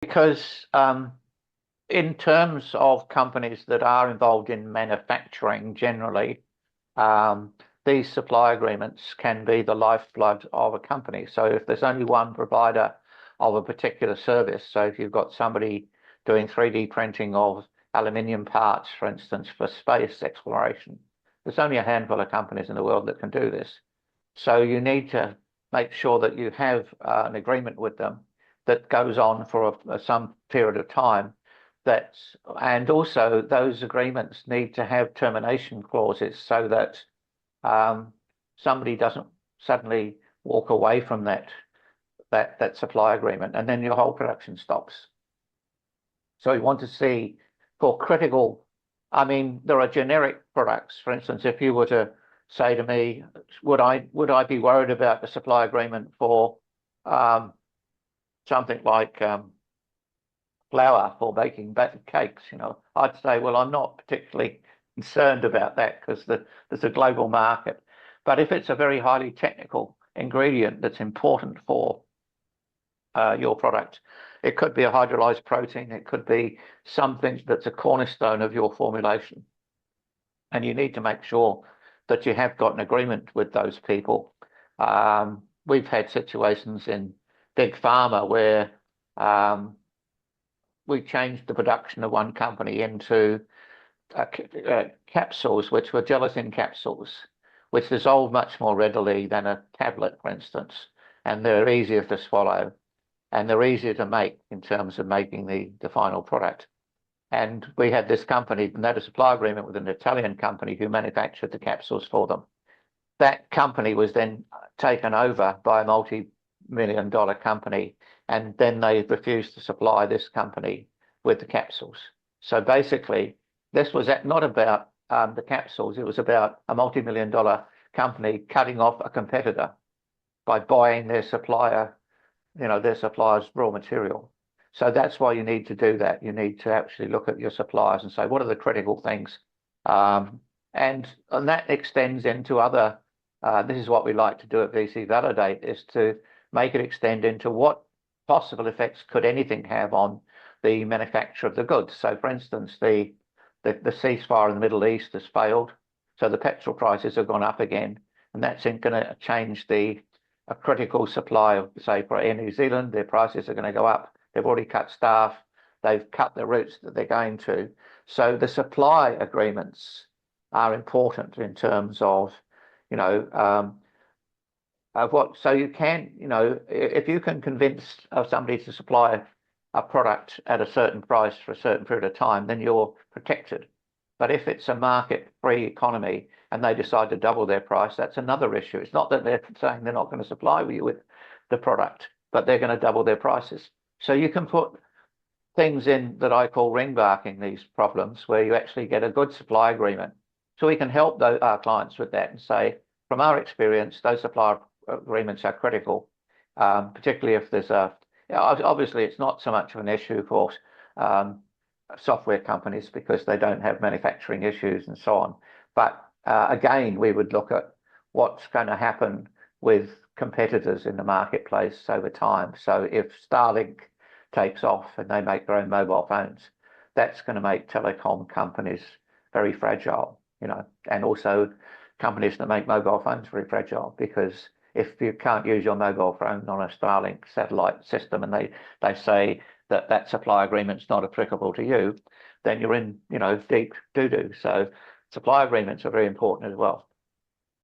Because in terms of companies that are involved in manufacturing generally, these supply agreements can be the lifeblood of a company. So if there's only one provider of a particular service, so if you've got somebody doing 3D printing of aluminium parts, for instance, for space exploration, there's only a handful of companies in the world that can do this. So you need to make sure that you have an agreement with them that goes on for some period of time. And also those agreements need to have termination clauses so that somebody doesn't suddenly walk away from that supply agreement, and then your whole production stops. So you want to see for critical, I mean, there are generic products. For instance, if you were to say to me, would I be worried about the supply agreement for something like flour for baking cakes? I'd say, well, I'm not particularly concerned about that because there's a global market. But if it's a very highly technical ingredient that's important for your product, it could be a hydrolyzed protein, it could be something that's a cornerstone of your formulation. And you need to make sure that you have got an agreement with those people. We've had situations in big pharma where we changed the production of one company into capsules, which were gelatin capsules, which dissolve much more readily than a tablet, for instance, and they're easier to swallow, and they're easier to make in terms of making the final product. And we had this company, and they had a supply agreement with an Italian company who manufactured the capsules for them. That company was then taken over by a multi-million-dollar company, and then they refused to supply this company with the capsules. So basically, this was not about the capsules. It was about a multi-million-dollar company cutting off a competitor by buying their supplier, their supplier's raw material. So that's why you need to do that. You need to actually look at your suppliers and say, what are the critical things? And that extends into other, this is what we like to do at VC Validate, is to make it extend into what possible effects could anything have on the manufacture of the goods. So for instance, the ceasefire in the Middle East has failed. So the petrol prices have gone up again, and that's going to change a critical supply of, say, for Air New Zealand, their prices are going to go up. They've already cut staff. They've cut the routes that they're going to. So the supply agreements are important in terms of, so you can, if you can convince somebody to supply a product at a certain price for a certain period of time, then you're protected. But if it's a market-free economy and they decide to double their price, that's another issue. It's not that they're saying they're not going to supply you with the product, but they're going to double their prices. So you can put things in that I call ring barking these problems, where you actually get a good supply agreement. So we can help our clients with that and say, from our experience, those supply agreements are critical, particularly if there's obviously it's not so much of an issue for software companies because they don't have manufacturing issues and so on. But again, we would look at what's going to happen with competitors in the marketplace over time. So if Starlink takes off and they make their own mobile phones, that's going to make telecom companies very fragile, and also companies that make mobile phones very fragile, because if you can't use your mobile phone on a Starlink satellite system and they say that supply agreement's not applicable to you, then you're in, deep doo-doo. So supply agreements are very important as well.